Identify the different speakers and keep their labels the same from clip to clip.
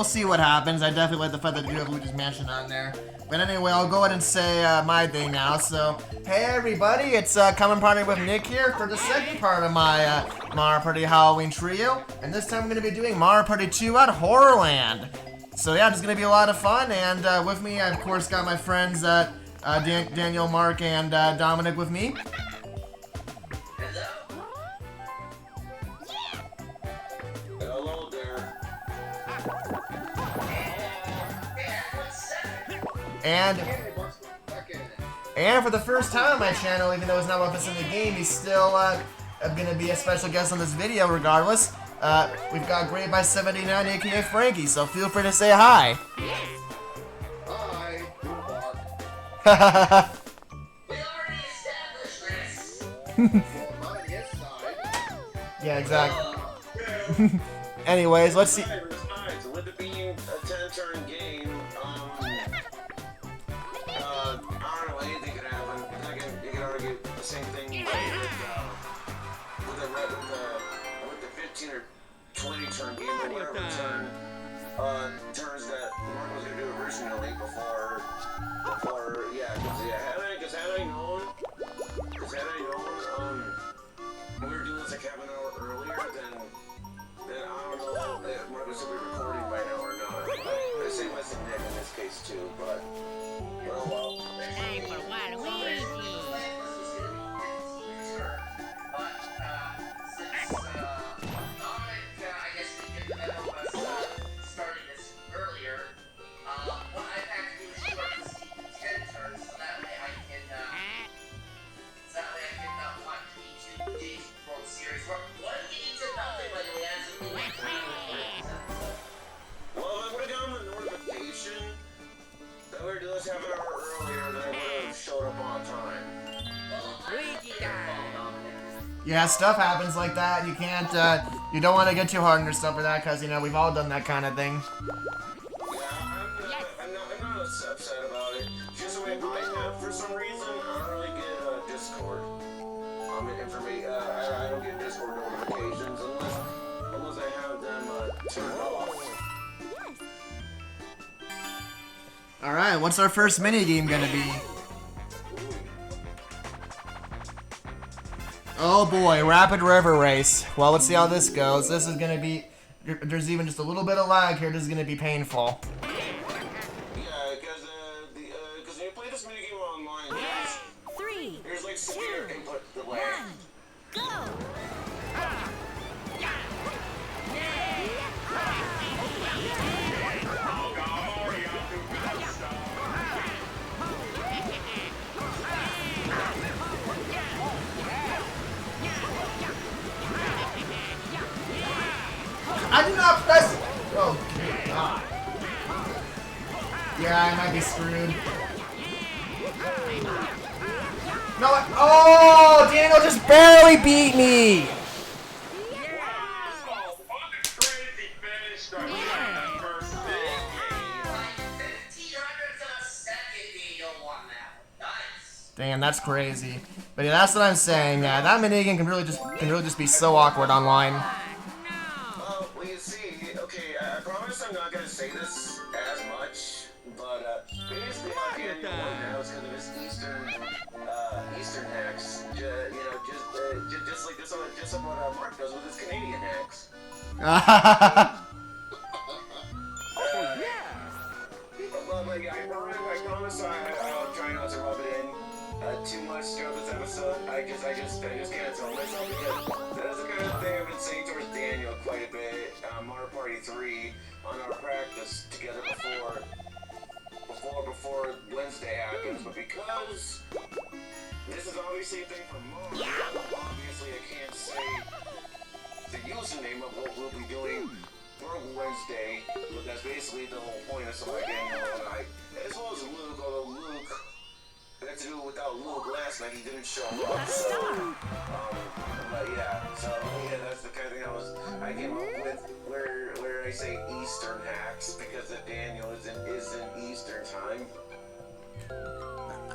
Speaker 1: we'll see what happens. I definitely like the fact that they do have Luigi's Mansion on there. But anyway, I'll go ahead and say my thing now. So, hey everybody, it's Come and Party with Nick here for the second part of my Mario Party Halloween trio. And this time I'm going to be doing Mario Party 2 at Horrorland. So yeah, it's going to be a lot of fun. And with me, I of course got my friends Daniel, Mark, and Dominic with me. And for the first time on my channel, even though he's not with us in the game, he's still gonna be a special guest on this video regardless. We've got Grapebuy789 aka Frankie, so feel free to say hi.
Speaker 2: Hi.
Speaker 3: We already established this.
Speaker 2: Well, not on his side.
Speaker 1: Yeah, exactly. Anyways, let's see.
Speaker 4: So with it being a 10-turn game, I don't know, anything could happen. You can argue the same thing with the 15 or 20 turn game or whatever turns that Mark was gonna do originally before because had I known we were doing this like half an hour earlier, then I don't know if Mark was gonna be recording by now or not. I say less than Nick in this case too, but oh well.
Speaker 5: Time for Waluigi.
Speaker 4: Half an hour earlier than I would have showed up on time.
Speaker 5: Luigi time.
Speaker 1: Yeah, stuff happens like that. You can't, you don't want to get too hard on yourself for that, because, you know, we've all done that kind of thing.
Speaker 4: Yeah, I'm not upset about it. Just the way I have, for some reason, I don't really get Discord. I don't get Discord notifications unless I have them turned off.
Speaker 1: Alright, what's our first minigame gonna be? Oh boy, Rapid River Race. Well, let's see how this goes. This is gonna be... There's even just a little bit of lag here. This is gonna be painful.
Speaker 4: Yeah, because when you play this minigame online, there's like severe input delay.
Speaker 5: Go!
Speaker 1: I did not press... Oh, God. Yeah, I might be screwed. No, oh, Daniel just barely beat me! Damn, that's crazy. But yeah, that's what I'm saying. That minigame can really just be so awkward online.
Speaker 4: Well, you see, okay, I promise I'm not gonna say this as much, but basically how Daniel won now is kind of this Eastern hacks. Just like this, just like what Mark does with his Canadian hacks. But like, I promise I'll try not to rub it in too much throughout this episode. I just can't tell myself because that's the kind of thing I've been saying towards Daniel quite a bit. Mario Party 3 on our practice together before Wednesday happens, but because this is obviously a thing for Mario, obviously I can't say the username of what we'll be doing for Wednesday, but that's basically the whole point of something like Daniel and I, as well as Luke, although Luke, I had to do it without Luke last night, he didn't show up, so, but yeah, so, yeah, that's the kind of thing I came up with, where I say Eastern hacks, because the Daniel is in Eastern time.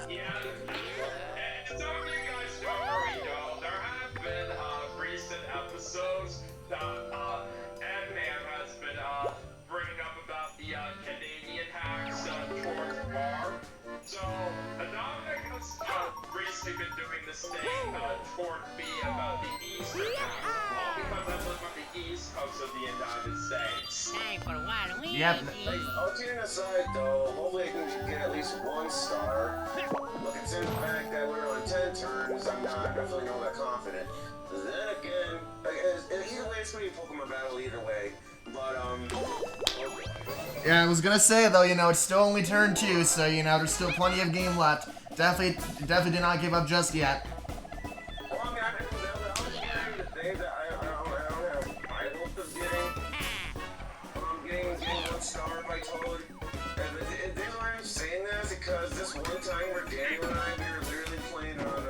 Speaker 6: Yeah, and some of you guys already know, there have been recent episodes that Ed-Man has been bringing up about saying toward me about the Eastern half, because I live on the East Coast of the United States.
Speaker 5: Time for Waluigi.
Speaker 1: Yep.
Speaker 4: Like, all kidding aside, though, hopefully I can get at least 1 star. But considering the fact that we're on 10 turns, I'm not definitely not that confident. Then again, either way, it's gonna be a Pokemon battle either way. But
Speaker 1: Yeah, I was gonna say though, you know, it's still only turn 2, so you know, there's still plenty of game left. Definitely did not give up just yet.
Speaker 4: well, I mean, I was getting to say that I don't have high hopes of getting 1 star by Toad. And the reason why I'm saying that is because this one time where Daniel and I, we were literally playing on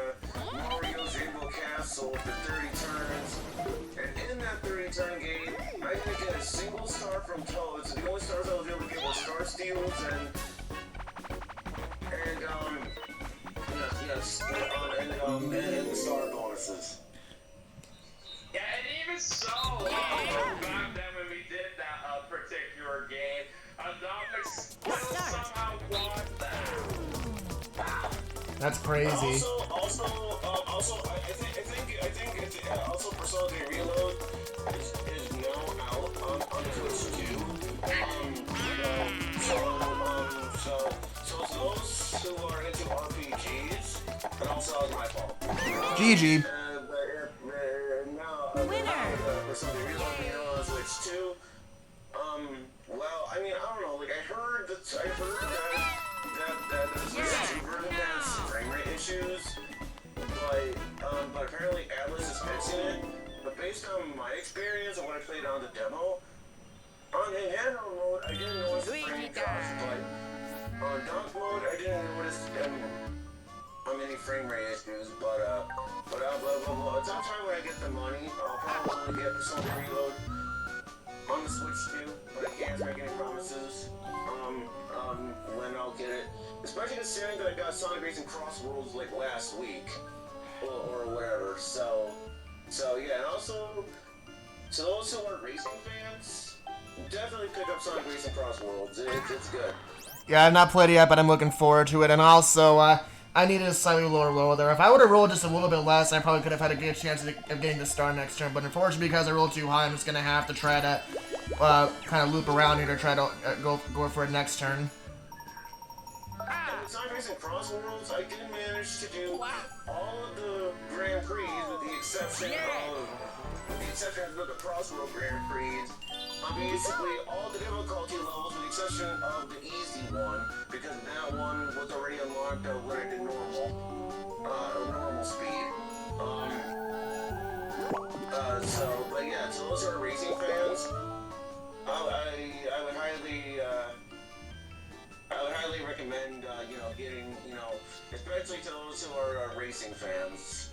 Speaker 4: Mario's Rainbow Castle for 30 turns. And in that 30-turn game, I didn't get a single star from Toad. So the only stars I was able to get were Star Steals and star bonuses.
Speaker 6: Yeah, and even so, back then when we did that particular game, Dominic still somehow won that.
Speaker 1: That's crazy.
Speaker 4: Also, I think it's also Persona 3 Reload is now out on Twitch too. So those who are into RPGs, and also it's my fault.
Speaker 1: GG.
Speaker 4: Persona 3 Reload on Switch too. Well, I mean, I don't know. Like, I heard that the Switch 2 version has frame rate issues, but apparently Atlas is fixing it. But based on my experience and what I played on the demo, on handheld mode, I didn't notice the frame rate drops, but on dock mode, I didn't notice any frame rate issues. But sometime when I get the money, I'll probably get Persona 3 Reload on the Switch too, but I can't make any promises when I'll get it. Especially considering that I got Sonic Racing Cross Worlds like last week or whatever. So yeah, and also to those who are racing fans, definitely pick up Sonic Racing Cross Worlds. It's good.
Speaker 1: Yeah, I've not played it yet, but I'm looking forward to it. And also, I needed a slightly lower roll there. If I would have rolled just a little bit less, I probably could have had a good chance of getting the star next turn. But unfortunately, because I rolled too high, I'm just going to have to try to kind of loop around here to try to go for it next turn.
Speaker 4: In Sonic Racing Cross Worlds, I did manage to do all of the Grand Prix with the exception of the Cross World Grand Prix. Basically, all the difficulty levels with the exception of the easy one, because that one was already unlocked when I did normal speed. But yeah, to those who are racing fans, I would highly recommend, getting, especially to those who are racing fans.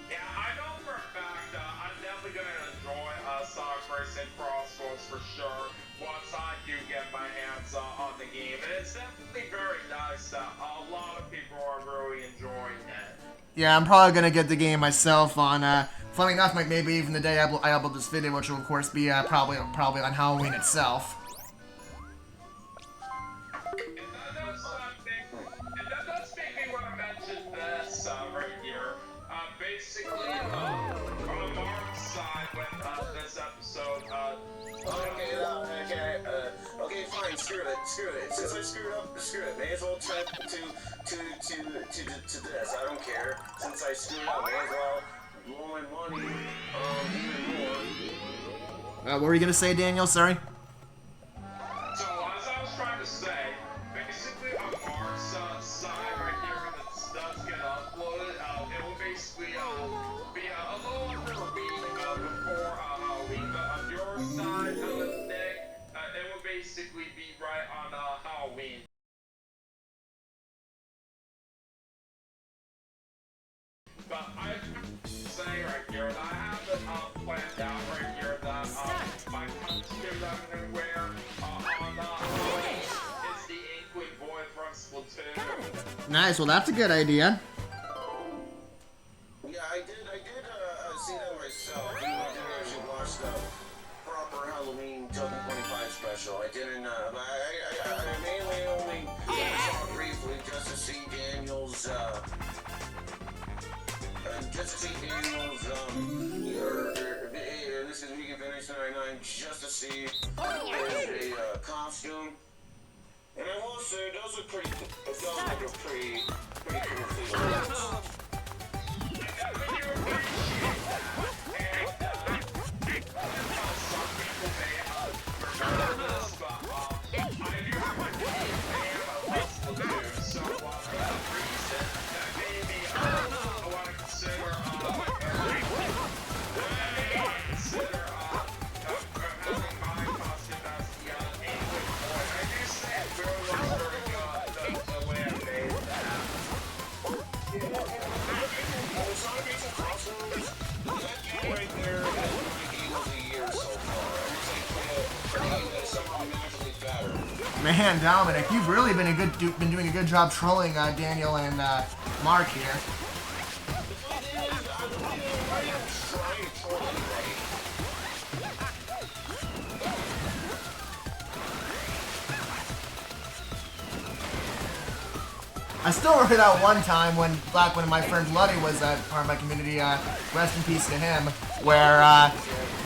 Speaker 6: Yeah, I know for a fact I'm definitely going to enjoy Sonic Racing Cross Worlds for sure once I do get my hands on the game. And it's definitely very nice that a lot of people are really enjoying it.
Speaker 1: Yeah, I'm probably going to get the game myself on, funny enough, maybe even the day I upload this video, which will of course be probably on Halloween itself.
Speaker 6: That does make me want to mention this right here. Basically, on Mark's side with this episode,
Speaker 4: Okay, fine, screw it. Since I screwed up, screw it. May as well check to this. I don't care. Since I screwed up, may as well blow my money even more.
Speaker 1: What were you gonna say, Daniel? Sorry.
Speaker 6: so as I was trying to say, basically on Mark's side right here, when it does get uploaded, it will basically be a little under a week before Halloween. But on your side, with Nick, it will basically be right on Halloween. But I say right here that I have it planned out right here that my costume that I'm going to wear on Halloween is the Inkling boy from Splatoon.
Speaker 1: Nice. Well, that's a good idea.
Speaker 4: Yeah, I did see that myself. I didn't actually watch the proper Halloween Token 25 special. I didn't, I mainly only saw it briefly just to see Daniel's just to see Daniel's, this is Vegan Finish 99, just to see a costume. And I will say, those are pretty, those look pretty cool figures.
Speaker 1: Man, Dominic, you've really been doing a good job trolling Daniel and Mark here. I still remember that one time when my friend Luddy was part of my community, rest in peace to him, where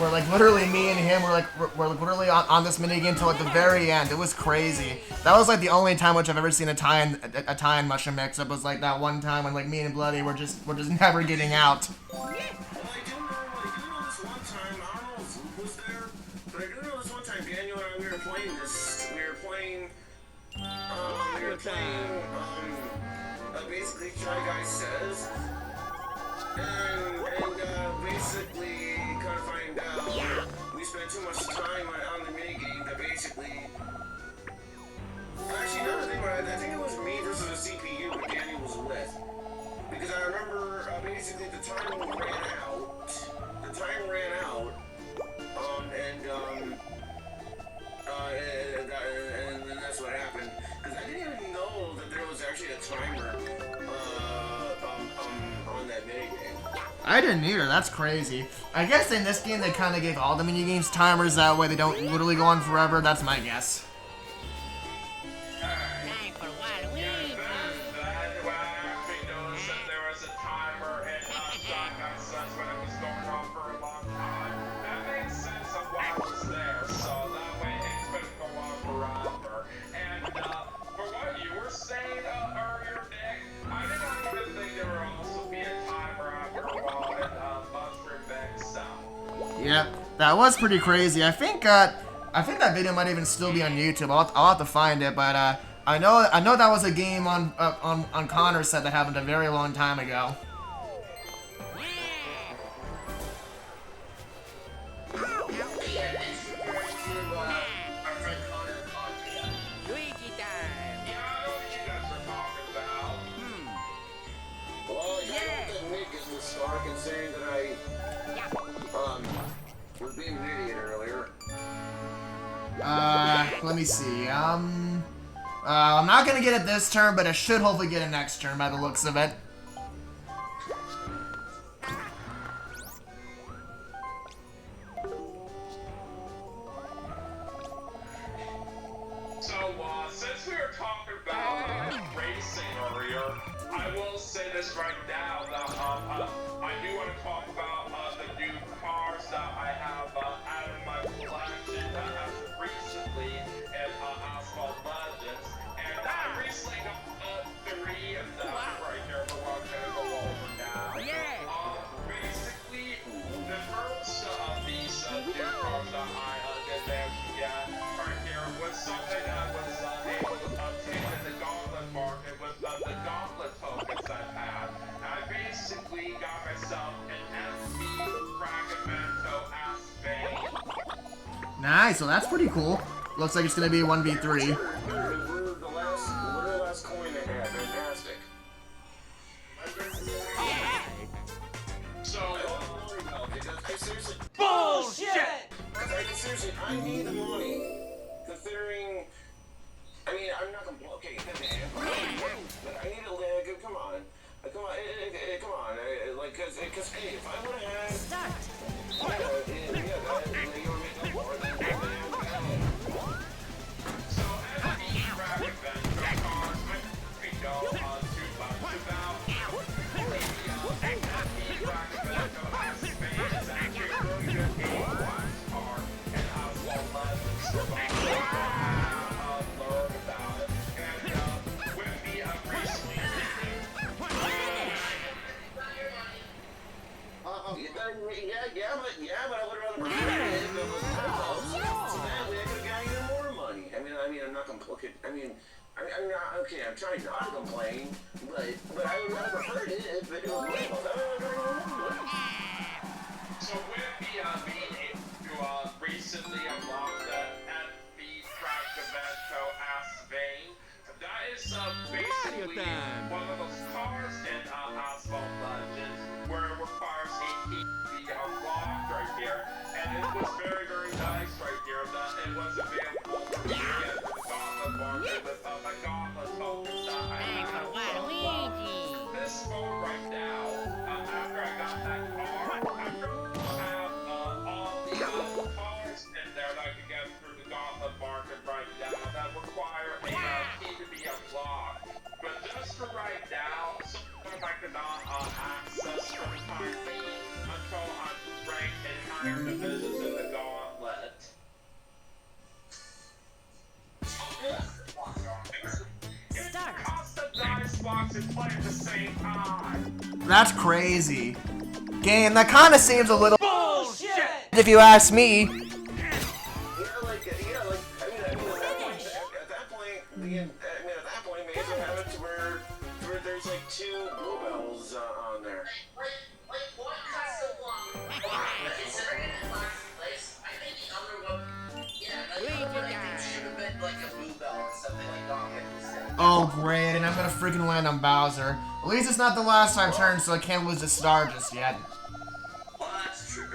Speaker 1: like literally me and him were literally on this minigame till at the very end. It was crazy. That was like the only time which I've ever seen a tie-in mushroom mix-up was like that one time when like me and Bloody were just never getting out.
Speaker 4: Well, I do know this one time, I don't know if Luke was there, but I do know this one time Daniel and I, we were playing basically Try Guy Says, and basically kind of find out we spent too much time on the minigame that basically, actually another thing, I think it was me versus a CPU when Daniel was with, because I remember basically the time ran out, and that's what happened, because I didn't even know that there was actually a timer on that minigame.
Speaker 1: I didn't either. That's crazy. I guess in this game they kind of gave all the minigames timers, that way they don't literally go on forever. That's my guess.
Speaker 5: Time for Waluigi.
Speaker 1: Yep, that was pretty crazy. I think that video might even still be on YouTube. I'll have to find it, but I know that was a game on Connor's set that happened a very long time ago.
Speaker 5: Luigi time.
Speaker 4: Well, I hope that Nick is the star, considering that was being an idiot earlier.
Speaker 1: Let me see. I'm not gonna get it this turn, but I should hopefully get it next turn by the looks of it.
Speaker 6: So, since we were talking about racing earlier, I will say this right now that I do want to talk about the new cars that I have out of my collection as recently in Asphalt Legends, and I recently got 3 of them right here, but we're gonna go over now. Basically, the first of these new cars that I did manage to get right here was something I was able to obtain in the Gauntlet market with the Gauntlet tokens I've had. I basically got myself an MP Fragmento
Speaker 1: Nice, so that's pretty cool. Looks like it's gonna be a 1v3.
Speaker 4: We're the last coin I had. Fantastic.
Speaker 6: So,
Speaker 4: I seriously,
Speaker 5: Bullshit!
Speaker 4: seriously, I need the money, considering, I mean, I'm not gonna, okay, but I need a leg, come on, like, cause, hey, if I would've had, you were making more than
Speaker 6: so as these Fragmento cars, I think we go too much about learn about it. And with the recently
Speaker 4: yeah, but I would rather prefer it if it was close. So that way I could have got even more money. I mean, I'm not complaining. I'm not, okay, I'm trying not to complain, but I would rather prefer it if it was close.
Speaker 6: So with the being able to recently unlock the FB Frank AKA Grapebuy789, that is basically one of those cars in Asphalt Legends where it requires a key to be unlocked right here, and it was very, very nice right here that it was available for you to get the gauntlet market with the gauntlet tokens that I
Speaker 5: Hey,
Speaker 6: have.
Speaker 5: Luigi.
Speaker 6: This phone right now, after I got that car, I'm going to have all the cars in there that I can get through the gauntlet market right now that require a key to be unlocked. But just for right now, some of them I cannot access for the time being until I'm ranked in higher divisions in the gauntlet.
Speaker 5: Start.
Speaker 6: Cost of dice blocks and play at the same time.
Speaker 1: That's crazy. Game, that kind of seems a little
Speaker 5: Bullshit!
Speaker 1: if you ask me.
Speaker 4: At that point, may as well have it to where there's like 2 bluebells on there.
Speaker 3: Like one custom one. Considering it in last place, I think the other one, yeah, the other one I think should have been like a bluebell or something like Dominic said.
Speaker 1: Oh, great, and I'm gonna freaking land on Bowser. At least it's not the last time turn, so I can't lose the star just yet.
Speaker 3: Well, that's true.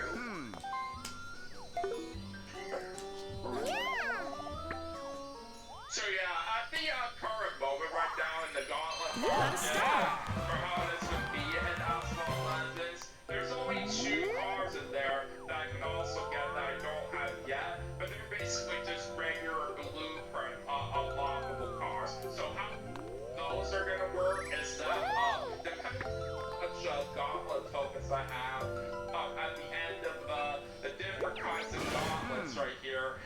Speaker 6: So yeah, at the current moment right now in the gauntlet, for how it is to be in Asphalt Legends, there's only 2 cars in there that I can also get that I don't have yet, but they're basically just regular blueprint unlockable cars. So how those are gonna work is that depending on how much gauntlet tokens I have at the end of the different kinds of gauntlets right here,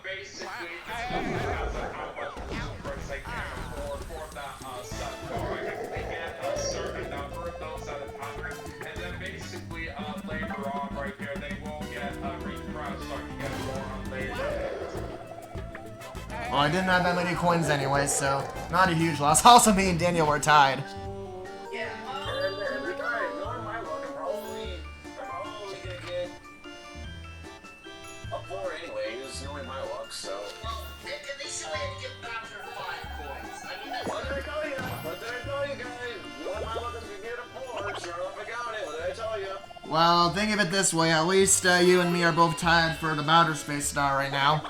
Speaker 6: basically just because of how much blueprints I can afford for that set car. I can only get a certain number of those at a time, and then basically later on right here they will get refreshed so I can get more on later.
Speaker 1: Well, I didn't have that many coins anyway, so not a huge loss. Also, me and Daniel were tied.
Speaker 3: Yeah,
Speaker 4: And every time, knowing my luck, I'm probably gonna get a 4 anyway, just knowing my luck, so.
Speaker 3: well, they still had to give Bowser 5 coins. I mean, that's
Speaker 4: What did I tell you? What did I tell you guys? Knowing my luck is gonna get a 4, sure enough I got it. What did I tell you?
Speaker 1: Well, think of it this way. At least you and me are both tied for the Bowser Space Star right now.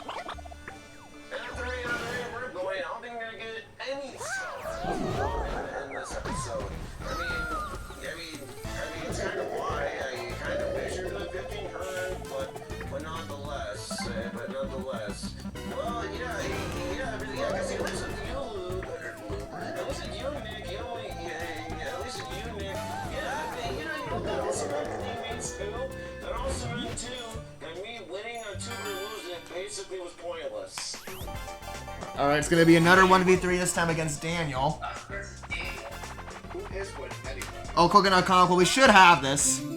Speaker 4: At the rate we're going, I don't think we're gonna get any stars in this episode. I mean, it's kind of why I kind of pictured the 15 turn, but nonetheless, well, because it wasn't you, it wasn't you, Nick, at least you, Nick, you don't also meant teammates too, and also meant too, that me winning on 2 or losing basically was pointless.
Speaker 1: Alright, it's gonna be another 1v3 this time against Daniel.
Speaker 3: versus Daniel.
Speaker 2: Who is winning anyway?
Speaker 1: Oh, Coconut Comic, well, we should have this.
Speaker 6: Well,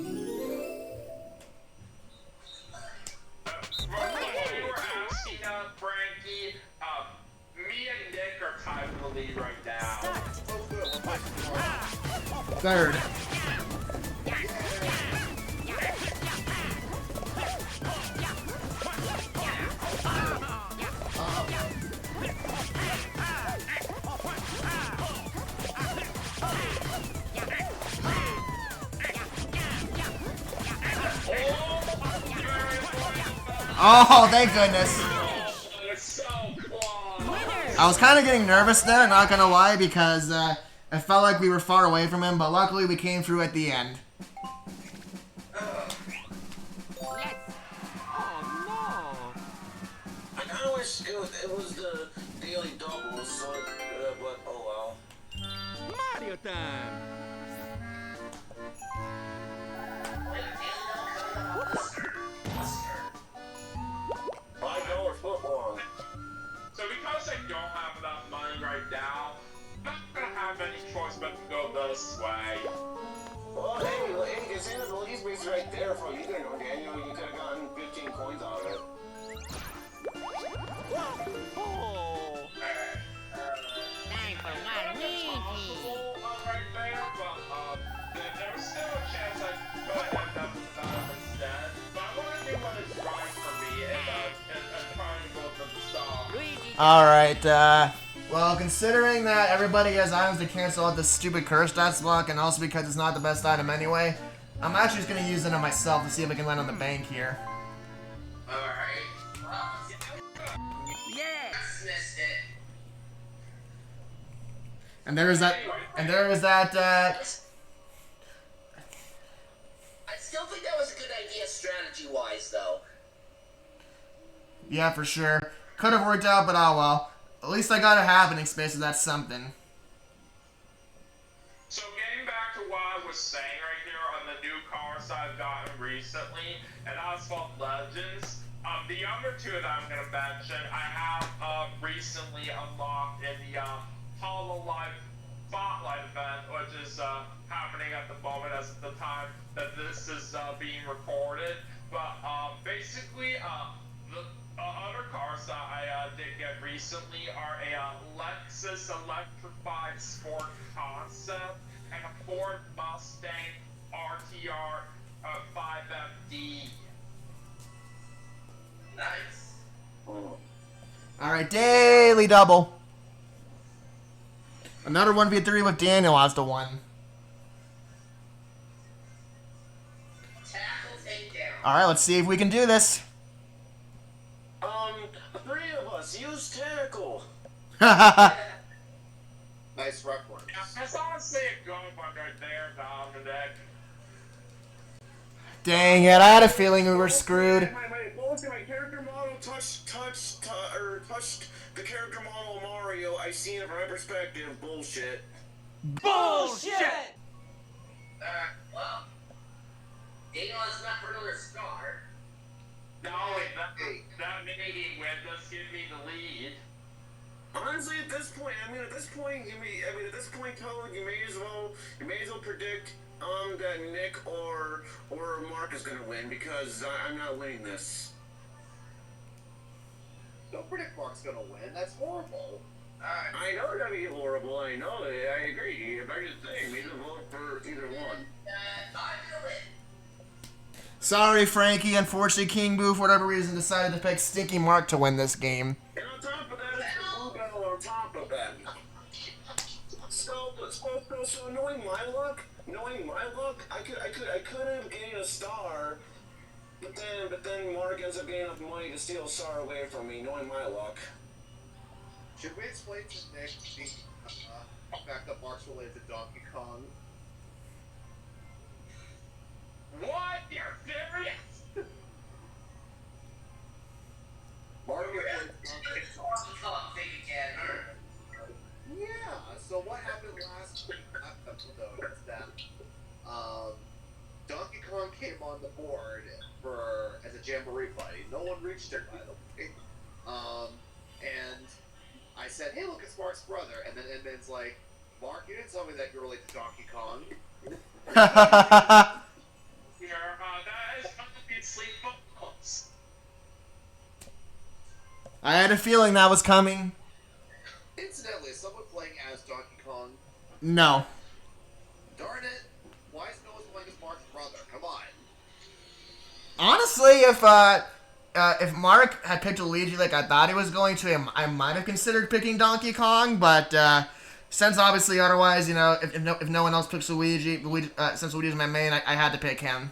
Speaker 6: you were asking, Frankie, me and Nick are tied for the lead right now.
Speaker 2: Oh, good. We're playing tomorrow.
Speaker 1: Third. Oh, thank goodness.
Speaker 6: It's so close.
Speaker 1: I was kind of getting nervous there, not gonna lie, because I felt like we were far away from him, but luckily we came through at the end.
Speaker 4: I kind of wish it was the daily doubles, so, but oh well.
Speaker 5: Mario time!
Speaker 4: $5 football. coins out of it.
Speaker 5: Time for Waluigi.
Speaker 6: Right there, but there's still a chance I might end up instead. But I want to do what is right for me and trying to go for the star.
Speaker 5: Luigi.
Speaker 1: Alright, well, considering that everybody has items to cancel out this stupid curse stats block, and also because it's not the best item anyway, I'm actually just gonna use it on myself to see if I can land on the bank here.
Speaker 3: Alright. Well,
Speaker 5: Yes.
Speaker 3: missed it.
Speaker 1: And there is that,
Speaker 3: I still think that was a good idea strategy-wise, though.
Speaker 1: yeah, for sure. Could have worked out, but oh well. At least I got a happening space, so that's something.
Speaker 6: So getting back to what I was saying right here on the new cars I've gotten recently, and Asphalt Legends, the other two that I'm going to mention, I have recently unlocked in the HoloLive Spotlight event, which is happening at the moment as the time that this is being recorded. But basically, the other cars that I did get recently are a Lexus Electrified Sport Concept and a Ford Mustang RTR 5MD.
Speaker 3: Nice.
Speaker 1: Alright, daily double. Another 1v3 with Daniel as the one.
Speaker 3: Tackle takedown.
Speaker 1: Alright, let's see if we can do this.
Speaker 4: 3 of us use tackle.
Speaker 2: Nice reference.
Speaker 6: That's honestly a good one right there, Dominic.
Speaker 1: Dang it, I had a feeling we were screwed.
Speaker 4: My character model touched the character model of Mario. I seen it from my perspective. Bullshit.
Speaker 5: Bullshit.
Speaker 3: Well, Daniel has not for another star.
Speaker 6: No, that mini win does give me the lead.
Speaker 4: Honestly, at this point, Toad, you may as well predict that Nick or Mark is gonna win because I'm not winning this.
Speaker 2: Don't predict Mark's gonna win. That's horrible.
Speaker 4: I know it's gonna be horrible. I know that. I agree. But I'm just saying, maybe vote for either one.
Speaker 3: I feel it.
Speaker 1: Sorry, Frankie. Unfortunately, King Boo, for whatever reason, decided to pick Stinky Mark to win this game.
Speaker 4: And on top of that, it's the blue battle on top of that. So knowing my luck, I could have gained a star, but then Mark ends up getting enough money to steal a star away from me, knowing my luck.
Speaker 2: Should we explain to Nick the fact that Mark's related to Donkey Kong?
Speaker 6: What? You're serious?
Speaker 2: Mario plays
Speaker 3: It's
Speaker 2: Donkey
Speaker 3: Donkey Kong thing again.
Speaker 2: Kong. Yeah, so what happened last episode is that Donkey Kong came on the board as a Jamboree buddy. No one reached him, by the way. And I said, hey, look, it's Mark's brother. And then Edmund's like, Mark, you didn't tell me that you're related to Donkey Kong.
Speaker 6: That is obviously false.
Speaker 1: I had a feeling that was coming.
Speaker 2: Incidentally, is someone playing as Donkey Kong?
Speaker 1: No.
Speaker 2: Darn it. Why is no one playing as Mark's brother? Come on.
Speaker 1: Honestly, if Mark had picked Luigi like I thought he was going to, I might have considered picking Donkey Kong, but since obviously otherwise, if no one else picks Luigi, since Luigi's my main, I had to pick him.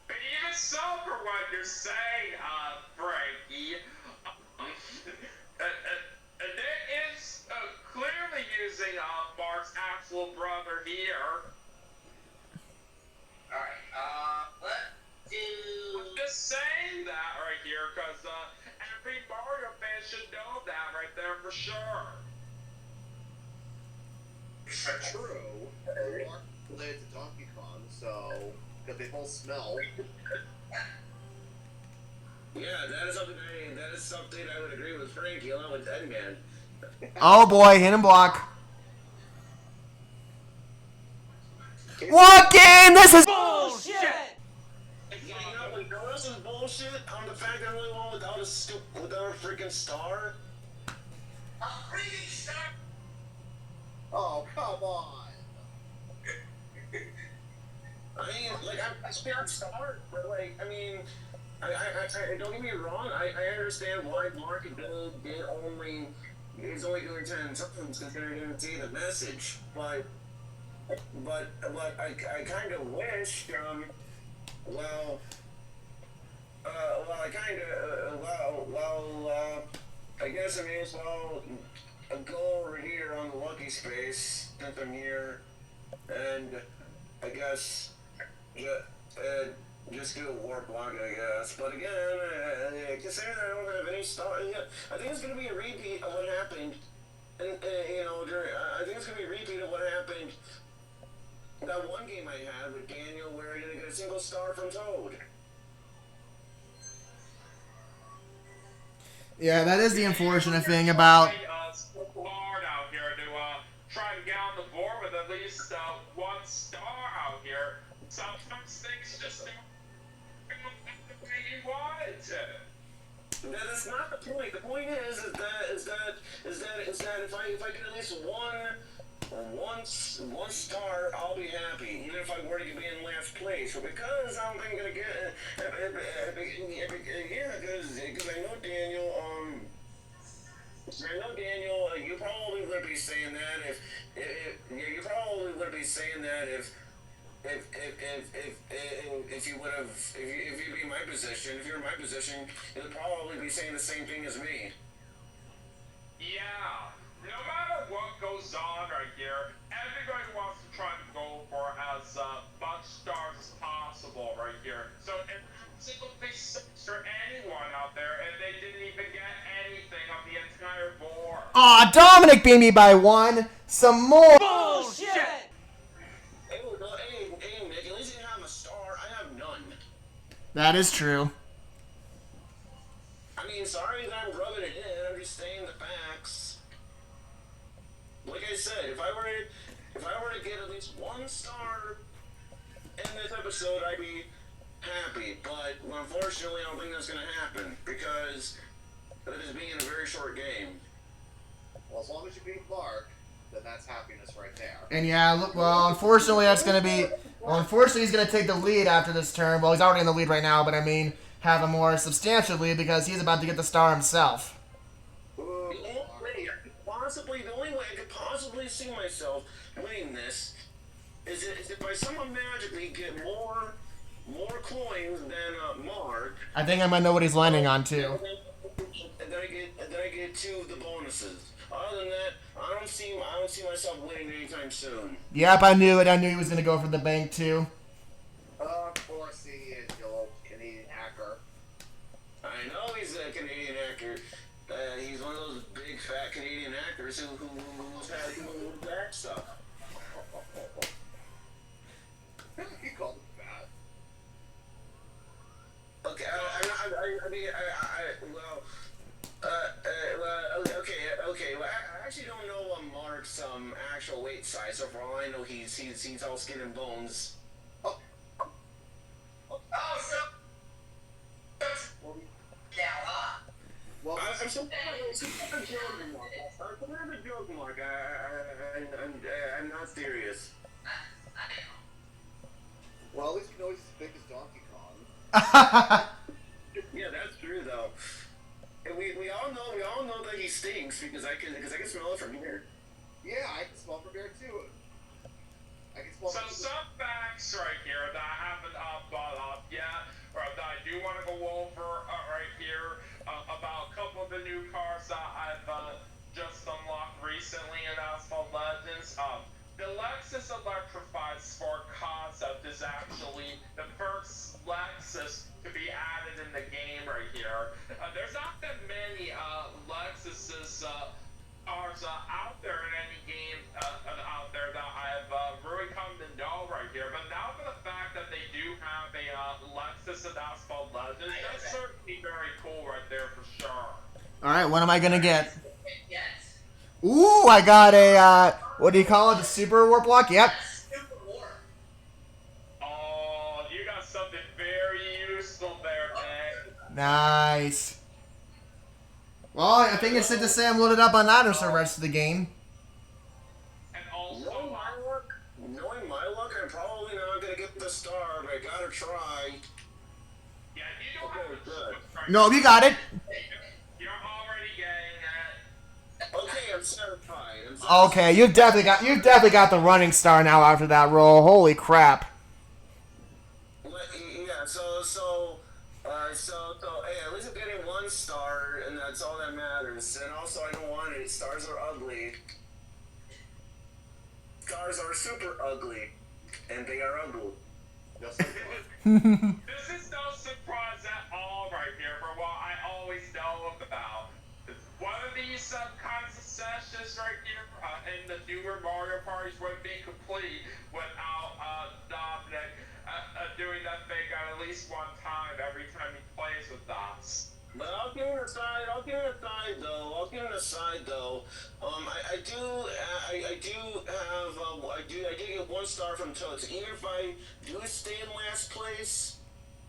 Speaker 6: But even so, for what you're saying, Frankie, Nick is clearly using Mark's actual brother here.
Speaker 3: Alright, let's do...
Speaker 6: I'm just saying that right here, because every Mario fan should know that right there for sure.
Speaker 2: True. Mark related to Donkey Kong, so because they both smell.
Speaker 4: Yeah, that is something I would agree with Frankie along with Deadman.
Speaker 1: Oh boy, hidden block. What game? This is
Speaker 5: Bullshit.
Speaker 4: Getting up with Noah? rest of the bullshit on the fact that I really want without a freaking star.
Speaker 3: A freaking star!
Speaker 2: Oh, come on.
Speaker 4: I mean, like, I can't start, but, like, I mean, I don't get me wrong, I understand why Mark is only doing 10 times because they're going to see the message, but I kind of wish, I guess I may as well go over here on the lucky space since I'm here, and I guess just do a warp block, I guess. But again, considering I don't have any star, I think it's gonna be a repeat of what happened. And I think it's gonna be a repeat of what happened. That one game I had with Daniel, where I didn't get a single star from Toad.
Speaker 1: Yeah, that is the unfortunate thing about.
Speaker 6: Hard out here to try to get on the board with at least one star out here. Sometimes things just don't the way you want it to.
Speaker 4: That's not the point. The point is that if I get at least one star, I'll be happy. Even if I were to be in last place, but because I don't think I'm gonna get, because I know Daniel. You probably wouldn't be saying that if you would have, if you'd be in my position, if you're in my position, you'd probably be saying the same thing as me.
Speaker 6: Yeah, no matter what goes on right here, everybody wants to try to go for as much stars as possible right here. So if single piece for anyone out there, and they didn't even get anything on the entire board.
Speaker 1: Aw, Dominic beat me by 1. Some more.
Speaker 5: Bullshit!
Speaker 4: Hey, Nick, at least you have a star. I have none.
Speaker 1: That is true.
Speaker 4: I mean, sorry that I'm rubbing it in. I'm just saying the facts. Like I said, if I were to get at least one star in this episode, I'd be happy. But unfortunately, I don't think that's gonna happen because it is being a very short game.
Speaker 2: Well, as long as you beat Mark, then that's happiness right there.
Speaker 1: And yeah, look, well, unfortunately, that's going to be. Well, unfortunately, he's going to take the lead after this turn. Well, he's already in the lead right now, but I mean, have a more substantial lead because he's about to get the star himself.
Speaker 4: The only way I could possibly see myself winning this is if I somehow magically get more coins than Mark.
Speaker 1: I think I might know what he's landing on too.
Speaker 4: And then I get 2 of the bonuses. Other than that, I don't see myself winning anytime soon.
Speaker 1: Yep, I knew it. I knew he was going to go for the bank too.
Speaker 2: Of course he is, you old Canadian hacker.
Speaker 4: I know he's a Canadian actor. He's one of those big fat Canadian actors who's had that stuff.
Speaker 2: He called him fat.
Speaker 4: Okay, okay. Well, I actually don't know Mark's actual weight size. So for all I know, he's all skin and bones.
Speaker 3: Oh, so... Now, huh?
Speaker 2: Well,
Speaker 4: I'm so a joke, Mark. I'm a joke, Mark. I'm not serious.
Speaker 2: well, at least you know he's as big as Donkey Kong.
Speaker 4: Yeah, that's true though. And we all know that he stinks because I can smell it from here.
Speaker 2: Yeah, I can smell from here too. I can smell.
Speaker 6: So some facts right here that I haven't brought up yet, or that I do want to go over right here about a couple of the new cars that I've just unlocked recently in Asphalt Legends. The Lexus Electrified Sport concept is actually the first Lexus to be added in the game right here. There's not that many Lexuses cars out there in any game out there that I've really come to know right here. But now for the fact that they do have a Lexus in Asphalt Legends, that's certainly very cool right there for sure.
Speaker 1: Alright, what am I going to get?
Speaker 3: Yes.
Speaker 1: Ooh, I got a, what do you call it? The super warp block? Yep.
Speaker 3: Super war.
Speaker 6: Oh, you got something very useful there,
Speaker 1: Nice. Well, I think it's safe to say I'm loaded up on honors for the rest of the game.
Speaker 6: And also,
Speaker 4: Knowing my luck, I'm probably not gonna get the star, but I gotta try.
Speaker 6: yeah, you don't have to
Speaker 4: good.
Speaker 1: No, you got it.
Speaker 6: You're already getting it.
Speaker 4: Okay, I'm certified.
Speaker 1: Okay, you've definitely got the running star now after that roll. Holy crap.
Speaker 4: Yeah, hey, at least I'm getting one star, and that's all that matters. And also, I don't want it. Stars are ugly. Stars are super ugly, and they are ugly.
Speaker 2: Yes, I do.
Speaker 6: This is no surprise at all right here for what I always know about. One of these kinds of sessions right here in the newer Mario parties wouldn't be complete without Dominic doing that thing at least one time every time he plays with us.
Speaker 4: But I'll give it a side. though. I do get one star from Toad. So even if I do stay in last place,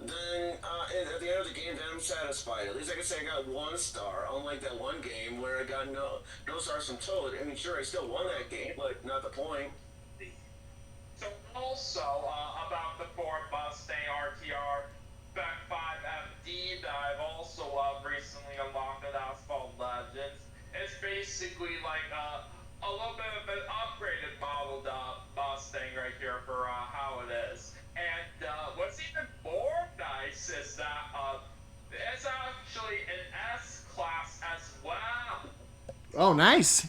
Speaker 4: then at the end of the game, then I'm satisfied. At least I can say I got one star. Unlike that one game where I got no stars from Toad. I mean, sure, I still won that game, but not the point.
Speaker 6: So also about the Ford Mustang RTR Spec 5FD that I've also recently unlocked at Asphalt Legends. It's basically like a little bit of an upgraded modeled Mustang right here for how it is. And what's even more nice is that it's actually an S-Class as well.
Speaker 1: Oh, nice.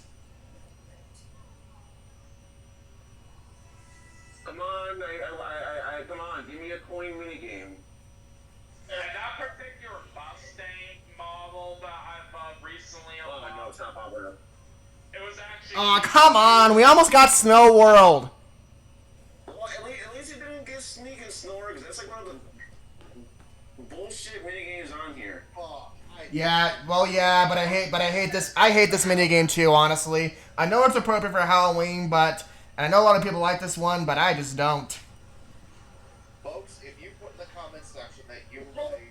Speaker 4: Come on, give me a coin minigame.
Speaker 6: And that particular Mustang model that I've recently unlocked,
Speaker 4: No, it's not popular.
Speaker 6: it was actually...
Speaker 1: Oh, come on. We almost got Snow World.
Speaker 4: Well, at least it didn't get Sneak and Snore, because that's like one of the bullshit minigames on here.
Speaker 2: Oh,
Speaker 1: Yeah, well, yeah, but I hate this. I hate this minigame too, honestly. I know it's appropriate for Halloween, and I know a lot of people like this one, but I just don't.
Speaker 2: folks, if you put in the comment section that you like...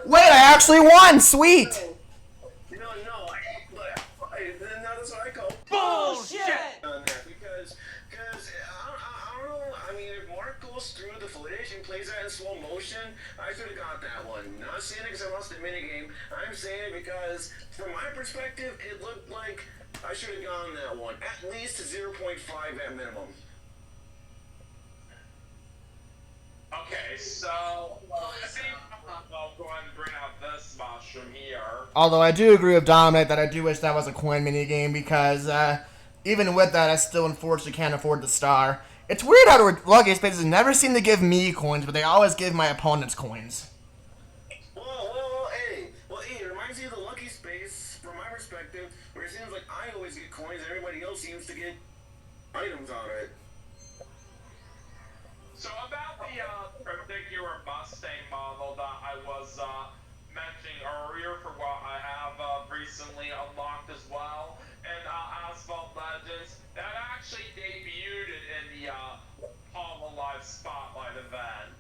Speaker 1: Wait, I actually won! Sweet!
Speaker 4: No, that's what I call
Speaker 5: Bullshit!
Speaker 4: on there, because I don't know, I mean, if Mark goes through the footage and plays that in slow motion, I could have got that one. Not saying it because I lost the minigame, I'm saying it because, from my perspective, it looked like I should have gotten that one. At least 0.5 at minimum.
Speaker 6: Okay, so I'll go ahead and bring out this mushroom here.
Speaker 1: Although I do agree with Dominic that I do wish that was a coin minigame because even with that, I still unfortunately can't afford the star. It's weird how Lucky Spaces never seem to give me coins, but they always give my opponents coins.
Speaker 4: Hey, it reminds me of the Lucky Space, from my perspective, where it seems like I always get coins and everybody else seems to get items out of it.
Speaker 6: So about the particular Mustang model that I was mentioning earlier for what I have recently unlocked as well in Asphalt Legends, that actually debuted in the HoloLive Spotlight event.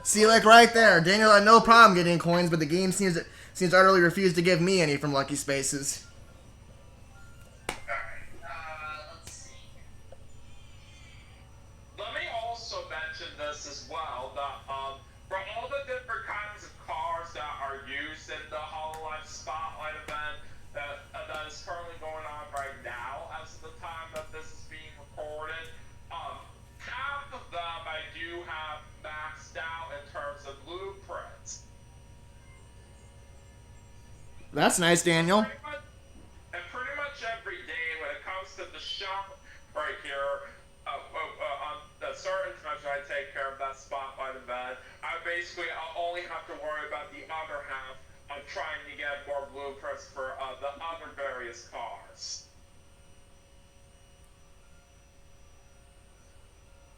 Speaker 1: See, like right there, Daniel had no problem getting coins, but the game seems utterly refused to give me any from Lucky Spaces.
Speaker 3: Let's see.
Speaker 6: Let me also mention this as well, that for all the different kinds of cars that are used in the HoloLive Spotlight event that is currently going on right now as of the time that this is being recorded, half of them I do have maxed out in terms of blueprints.
Speaker 1: That's nice, Daniel.
Speaker 6: And pretty much every day when it comes to the shop right here, on the certain times when I take care of that spotlight event, I'll only have to worry about the other half of trying to get more blueprints for the other various cars.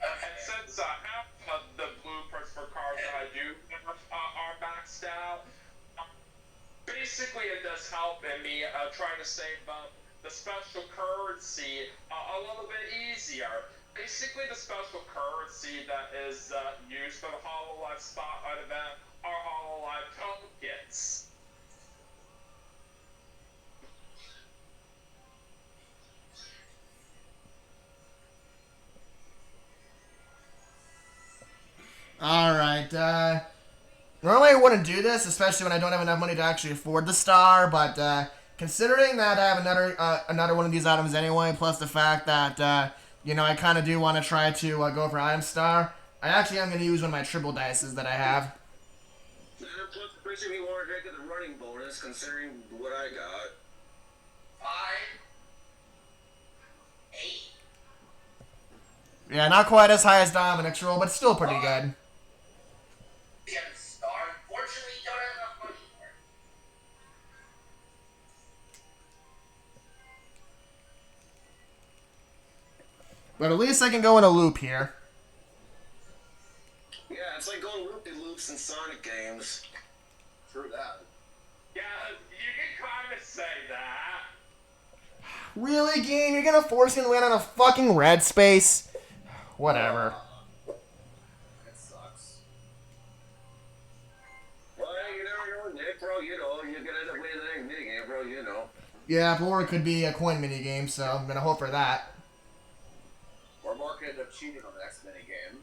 Speaker 6: And since half of the blueprints for cars that I do have are maxed out, basically it does help in me trying to save the special currency a little bit easier. Basically, the special currency that is used for the HoloLive Spotlight event are HoloLive tokens.
Speaker 1: Alright, normally I wouldn't do this, especially when I don't have enough money to actually afford the star, but, considering that I have another one of these items anyway, plus the fact that, you know, I kind of do want to try to go for item star, I actually am going to use one of my triple dices that I have.
Speaker 4: Plus, the person we want to get the running bonus, considering what I got.
Speaker 3: 5, 8.
Speaker 1: Yeah, not quite as high as Dominic's roll, but still pretty good.
Speaker 3: Get a star. Unfortunately, you don't have enough money for it.
Speaker 1: But at least I can go in a loop here.
Speaker 4: Yeah, it's like going loop-de-loops in Sonic games.
Speaker 2: True that.
Speaker 6: Yeah, you can kind of say that.
Speaker 1: Really, game? You're gonna force me to land on a fucking red space? Whatever.
Speaker 2: That sucks.
Speaker 4: Well, you never know, Nick, bro, you know, you're gonna end up winning the next minigame, bro, you know.
Speaker 1: Yeah, or it could be a coin minigame, so I'm gonna hope for that.
Speaker 2: Or Mark could end up cheating on the next minigame.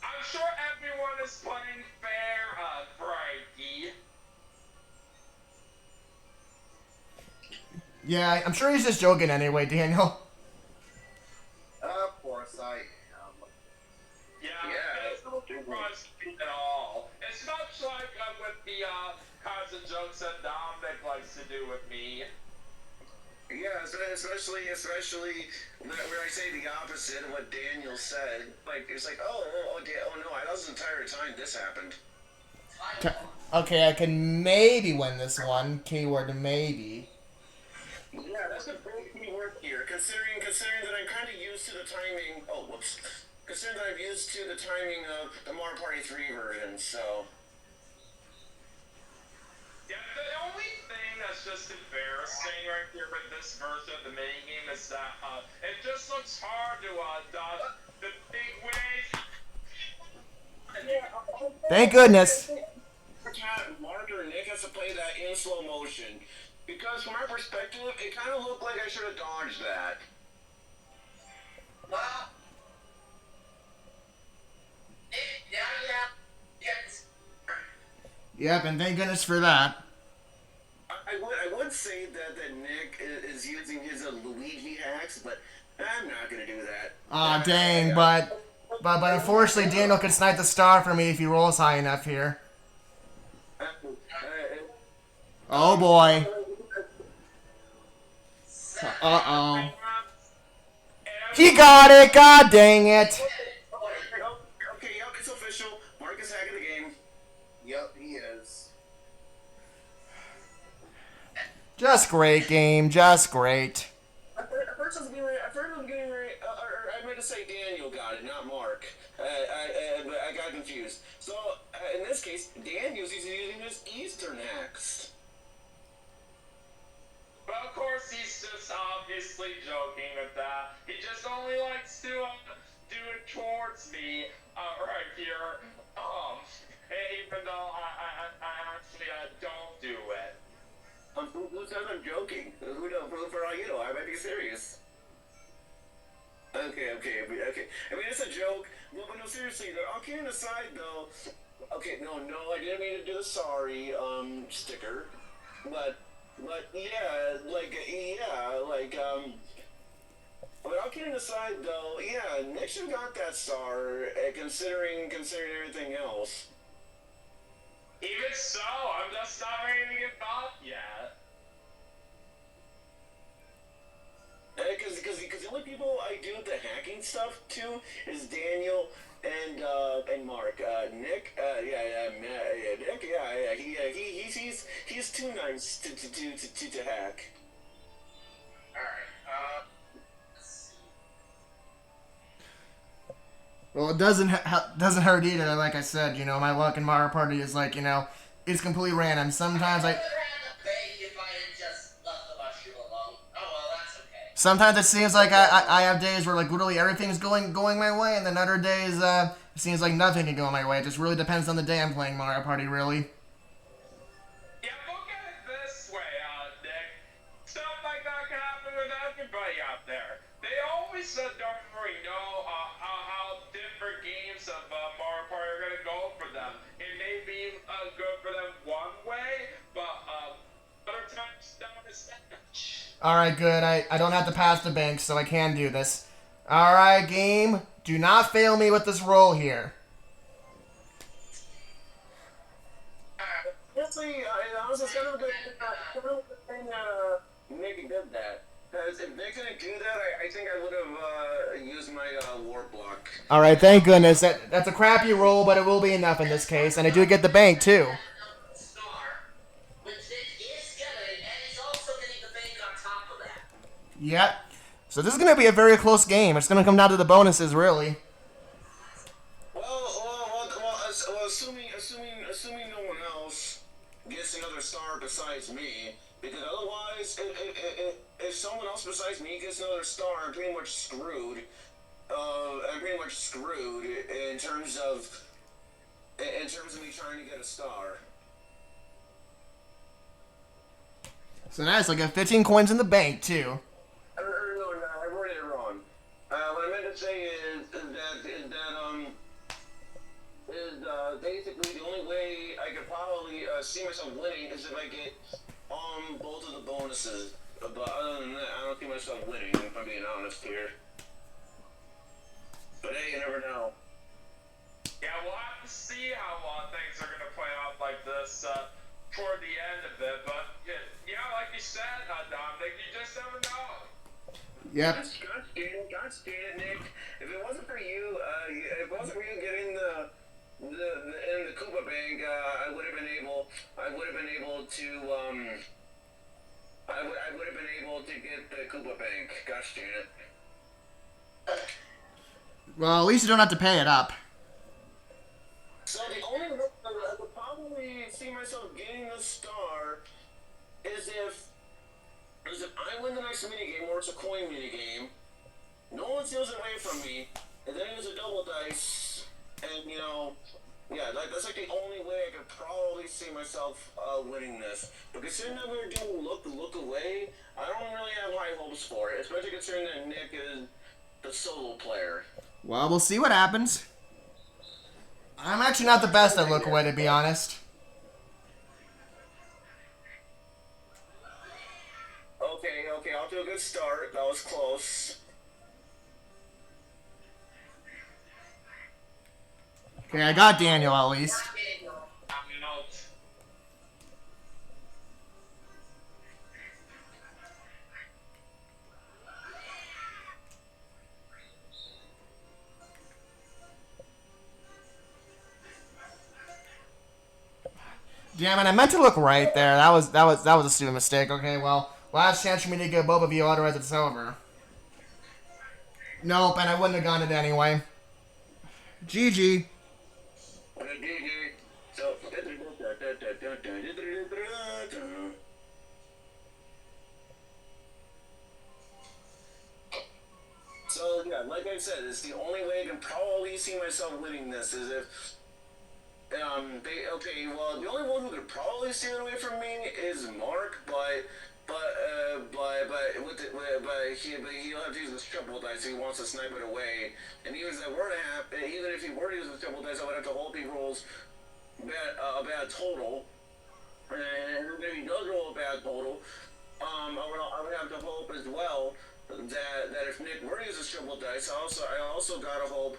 Speaker 6: I'm sure everyone is playing fair, Frankie.
Speaker 1: Yeah, I'm sure he's just joking anyway, Daniel.
Speaker 2: Of course I am.
Speaker 6: Yeah,
Speaker 4: Yeah.
Speaker 6: it's no surprise to me at all. It's much like with the kinds of jokes that Dominic likes to do with me.
Speaker 4: Yeah, especially when I say the opposite of what Daniel said. Like, it's like, oh no, I was the entire time this happened.
Speaker 1: Okay, I can maybe win this one. Keyword maybe.
Speaker 4: Yeah, that's a pretty key word here. Considering that I'm kind of used to the timing. Oh, whoops. Considering that I'm used to the timing of the Mario Party 3 version, so.
Speaker 6: Yeah, the only thing that's just embarrassing right here with this version of the minigame is that it just looks hard to dodge the big waves.
Speaker 1: Thank goodness.
Speaker 4: Mark or Nick has to play that in slow motion. Because from my perspective, it kind of looked like I should have dodged that.
Speaker 3: Well, now you have to get this.
Speaker 1: Yep, and thank goodness for that.
Speaker 4: I would say that Nick is using his Luigi hacks, but I'm not gonna do that.
Speaker 1: Aw, dang, but unfortunately Daniel could snipe the star for me if he rolls high enough here. Oh boy. Uh-oh. He got it! God dang it!
Speaker 4: Okay, yep, it's official. Mark is hacking the game.
Speaker 2: Yep, he is.
Speaker 1: Just great game, just great.
Speaker 4: At first I was getting ready, I meant to say Daniel got it, not Mark. I got confused. So, in this case, Daniel's using his Eastern hacks.
Speaker 6: But of course, he's just obviously joking with that. He just only likes to do it towards me right here. Even though I actually don't do it.
Speaker 4: Who says I'm joking? Who knows? I might be serious. Okay. I mean, it's a joke. Well, but no, seriously, though, all kidding aside, though. Okay, no, I didn't mean to do the sorry sticker, but yeah, but all kidding aside, though, yeah, Nick should have got that star, considering everything else.
Speaker 6: Even so, I'm just not ready to get bought yet.
Speaker 4: Because the only people I do the hacking stuff to is Daniel and Mark. Nick, Nick, he's too nice to hack.
Speaker 3: Alright, let's see.
Speaker 1: Well, it doesn't hurt either. Like I said, you know, my luck in Mario Party is like, you know, it's completely random. Sometimes
Speaker 3: I would have had to pay if I had just left the mushroom alone. Oh well, that's okay.
Speaker 1: Sometimes it seems like I have days where like literally everything's going my way, and then other days it seems like nothing can go my way. It just really depends on the day I'm playing Mario Party, really.
Speaker 6: Yeah, look at it this way, Nick. Stuff like that can happen with everybody out there. They always don't really know how different games of Mario Party are gonna go for them. It may be good for them one way, but other times not as much.
Speaker 1: Alright, good. I don't have to pass the bank, so I can do this. Alright, game. Do not fail me with this roll here.
Speaker 4: Honestly, I was kind of a good thing Nick did that. Because if Nick didn't do that, I think I would have used my warp block.
Speaker 1: Alright, thank goodness. That's a crappy roll, but it will be enough in this case. And I do get the bank, too. Yep. So this is going to be a very close game. It's going to come down to the bonuses, really.
Speaker 4: Well, assuming no one else gets another star besides me, because otherwise, if someone else besides me gets another star, I'm pretty much screwed. I'm pretty much screwed in terms of me trying to get a star.
Speaker 1: So nice. I got 15 coins in the bank, too.
Speaker 4: No, I worded it wrong. What I meant to say is basically the only way I could probably see myself winning is if I get both of the bonuses. But other than that, I don't see myself winning, if I'm being honest here. But hey, you never know.
Speaker 6: Yeah, we'll have to see how things are gonna play out like this toward the end of it. But yeah, like you said, Dominic, you just never know.
Speaker 1: Yep.
Speaker 4: God damn it, Nick. If it wasn't for you, getting the Koopa Bank, I would have been able to get the Koopa Bank. Gosh damn it.
Speaker 1: Well, at least you don't have to pay it up.
Speaker 4: So the only way I would probably see myself getting the star is if I win the next minigame, or it's a coin minigame, no one steals it away from me, and then it's a double dice, and that's like the only way I could probably see myself winning this. But considering that we were doing look away, I don't really have high hopes for it, especially considering that Nick is the solo player.
Speaker 1: Well, we'll see what happens. I'm actually not the best at look away, to be honest.
Speaker 4: Okay, off to a good start. That was close.
Speaker 1: Okay, I got Daniel at least. Damn it, I meant to look right there. That was a stupid mistake. Okay, well, last chance for me to get both of you, otherwise it's over. Nope, and I wouldn't have gone it anyway. GG.
Speaker 4: So yeah, like I said, it's the only way I can probably see myself winning this is if the only one who could probably steal it away from me is Mark, but he'll have to use the triple dice. So he wants to snipe it away, and even if that were to happen, even if he were to use the triple dice, I would have to hope he rolls a bad total, and if he does roll a bad total, I would have to hope as well that if Nick were to use his triple dice, I also gotta hope.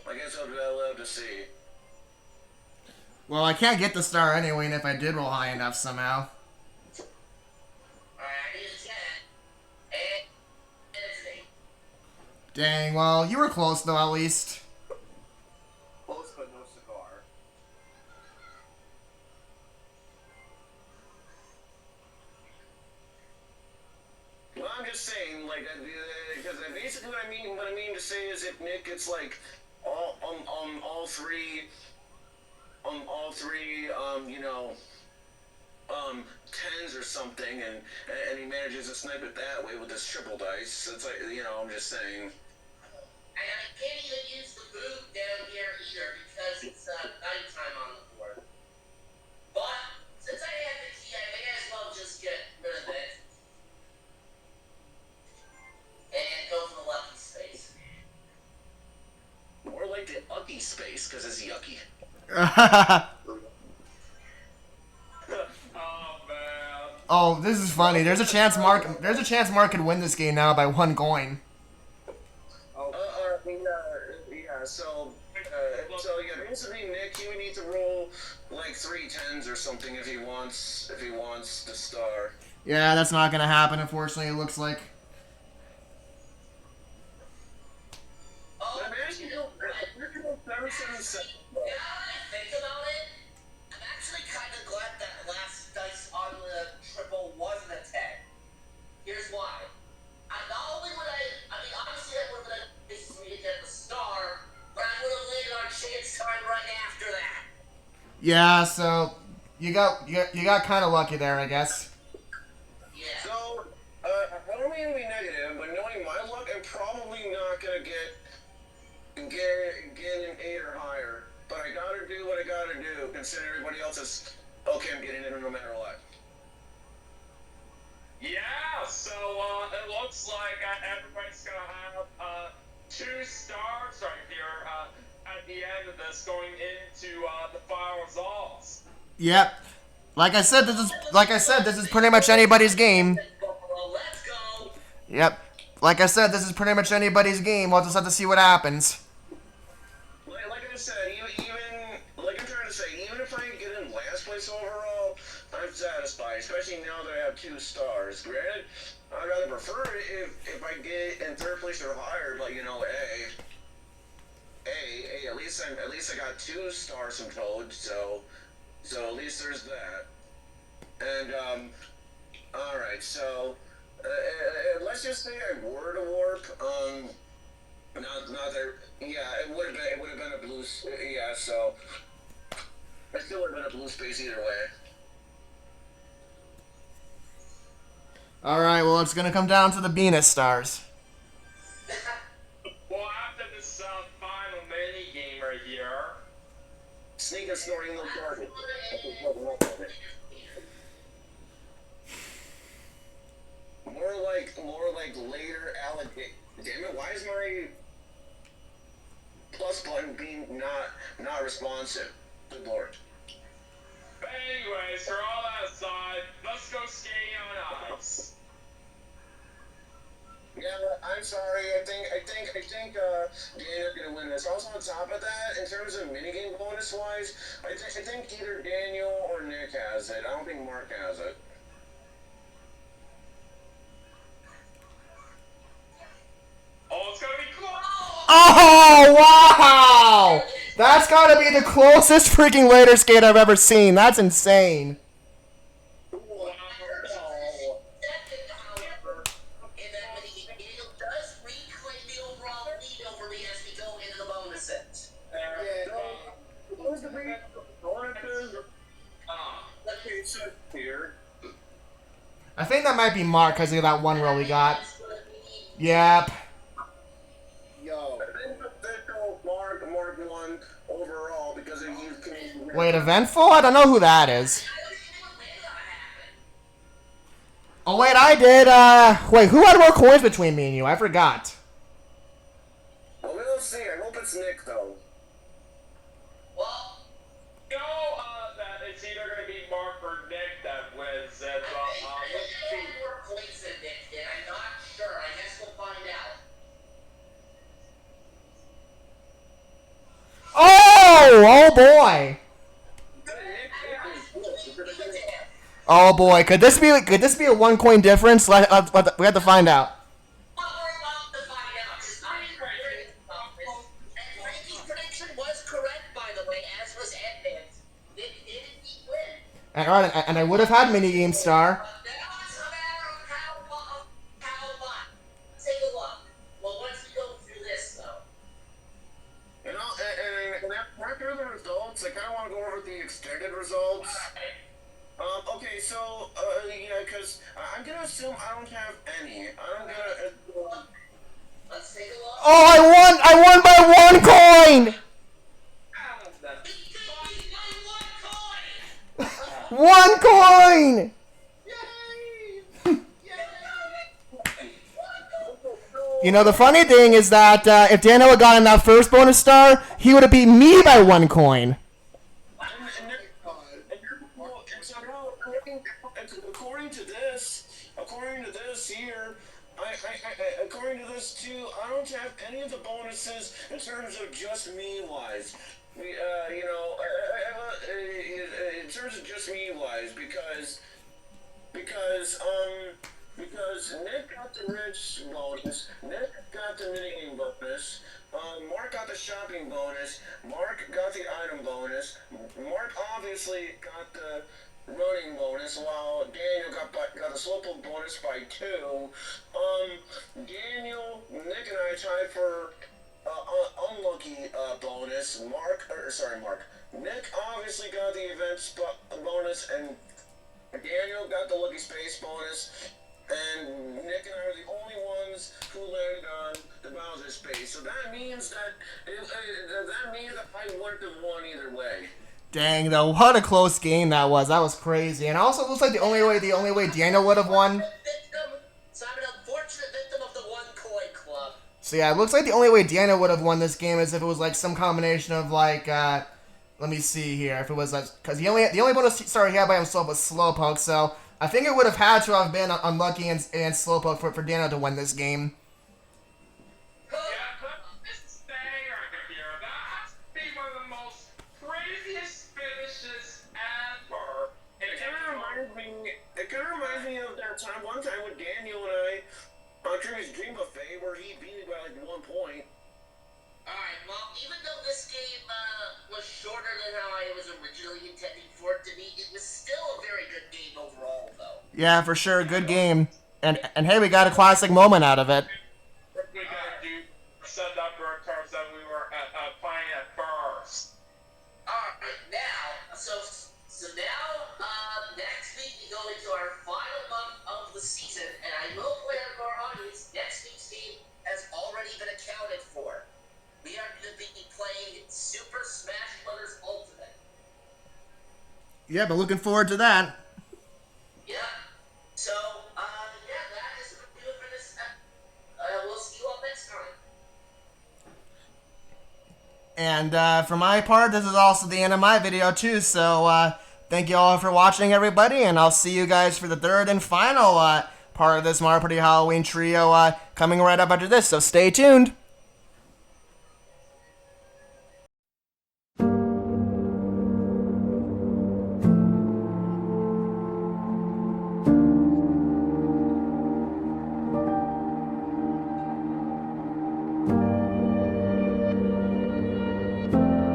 Speaker 4: I guess I'll have to see.
Speaker 1: Well, I can't get the star anyway, and if I did roll high enough somehow. Dang, well, you were close though, at least.
Speaker 2: Close but no cigar.
Speaker 4: Well, I'm just saying, like, because basically what I mean to say is if Nick gets like all three, tens or something, and he manages to snipe it that way with his triple dice. It's like, I'm just saying.
Speaker 3: And I can't even use the boot down here either because it's nighttime on the board. But since I have the key, I may as well just get rid of it and go for the lucky space.
Speaker 4: More like the ucky space, because it's yucky.
Speaker 1: Oh, this is funny. There's a chance Mark could win this game now by 1 coin.
Speaker 4: So basically, Nick, he would need to roll like 3 10s or something if he wants the star.
Speaker 1: Yeah, that's not gonna happen. Unfortunately, it looks like.
Speaker 3: Oh, now that I think about it, I'm actually kind of glad that last dice on the triple wasn't a 10. Here's why. Not only would I mean, obviously that would have been a basis for me to get the star, but I would have landed on chance time right after that.
Speaker 1: Yeah, so you got kind of lucky there, I guess.
Speaker 3: Yeah.
Speaker 4: So, I don't mean to be negative, but knowing my luck, I'm probably not gonna get an 8 or higher. But I gotta do what I gotta do, considering everybody else is okay. I'm getting it no matter what.
Speaker 6: Yeah, so it looks like everybody's gonna have 2 stars right here at the end of this, going into the final results.
Speaker 1: Yep. Like I said, this is pretty much anybody's game.
Speaker 3: Let's go.
Speaker 1: Yep. Like I said, this is pretty much anybody's game. We'll just have to see what happens.
Speaker 4: Like I said, even like I'm trying to say, even if I get in last place overall, I'm satisfied. Especially now that I have 2 stars. Granted, I'd rather prefer it if I get in 3rd place or higher. But at least I got 2 stars from Toad. So at least there's that. And all right. So let's just say I were to warp. Not that. Yeah, it would have been a blue. Yeah, so it still would have been a blue space either way.
Speaker 1: All right. Well, it's gonna come down to the Venus stars.
Speaker 6: Well, after this final mini game right here,
Speaker 4: Sneak and snorting little target. More like later allocation. Damn it! Why is my plus button being not responsive? Good lord.
Speaker 6: but anyways, for all that aside, let's go skating on ice.
Speaker 4: Yeah, I'm sorry. I think Daniel's gonna win this. Also, on top of that, in terms of minigame bonus wise, I think either Daniel or Nick has it. I don't think Mark has it.
Speaker 6: Oh, it's gonna be close!
Speaker 1: Oh wow! That's gotta be the closest freaking later skate I've ever seen. That's insane. I think that might be Mark because of that one roll we got. Yep.
Speaker 4: Yo, Mark won overall because he used Canadian.
Speaker 1: Wait, Eventful? I don't know who that is. Oh wait, I did. Wait, who had more coins between me and you? I forgot.
Speaker 4: Well, we'll see. I hope it's Nick though.
Speaker 3: Well,
Speaker 6: that it's either gonna be Mark or Nick that wins it, but let's see.
Speaker 3: more points than Nick did. I'm not sure. I guess we'll find out.
Speaker 1: Oh boy. Oh boy, could this be a 1 coin difference? We have to find out.
Speaker 3: Well, we're about to find out. I'm curious about this. And Frankie's prediction was correct, by the way, as was Edmund's. Nick did indeed win.
Speaker 1: And I would have had minigame star.
Speaker 3: Now it's a matter of how much. Take a look. Well, once we go through this, though.
Speaker 4: And after the results, I kind of want to go over the extended results. Okay, yeah, because I'm gonna assume I don't have any. I'm gonna.
Speaker 3: Let's take a look.
Speaker 1: Oh, I won by 1 coin!
Speaker 3: Because you won
Speaker 1: 1
Speaker 3: 1 coin!
Speaker 1: coin! You know, the funny thing is that if Daniel had gotten that first bonus star, he would have beat me by 1 coin.
Speaker 4: According to this here, according to this too, I don't have any of the bonuses in terms of just me wise. You know, in terms of just me wise, because Nick got the rich bonus, Nick got the minigame bonus, Mark got the shopping bonus, Mark got the item bonus, Mark obviously got the running bonus, while Daniel got the slowpoke bonus by 2. Daniel, Nick, and I tied for unlucky bonus. Mark. Nick obviously got the event bonus, and Daniel got the lucky space bonus. And Nick and I are the only ones who landed on the Bowser space. So that means that I wouldn't have won either way.
Speaker 1: Dang, though, what a close game that was. That was crazy. And also, it looks like the only way Daniel would have won.
Speaker 3: So I'm an unfortunate victim of the 1 coin club.
Speaker 1: So yeah, it looks like the only way Daniel would have won this game is if it was like some combination of like, let me see here. If it was like, because the only bonus star he had by himself was Slowpoke. So I think it would have had to have been unlucky and Slowpoke for Daniel to win this game.
Speaker 4: One time with Daniel and I on Trivia's Dream Buffet where he beat me by like 1 point.
Speaker 3: Alright, well, even though this game was shorter than how I was originally intending for it to be, it was still a very good game overall, though.
Speaker 1: Yeah, for sure, good game. And hey, we got a classic moment out of it.
Speaker 6: We gotta do send up our cards that we were playing at first.
Speaker 3: Alright, now, so now, next week we go into our final month of the season, and I will point out to our audience, next week's game has already been accounted for. We are going to be playing Super Smash Bros. Ultimate.
Speaker 1: Yeah, but looking forward to that.
Speaker 3: Yeah. So, yeah, that is going to do it for this. We'll see you all next time.
Speaker 1: And for my part, this is also the end of my video too, so thank you all for watching, everybody, and I'll see you guys for the third and final part of this Mario Party Halloween trio coming right up after this, so stay tuned!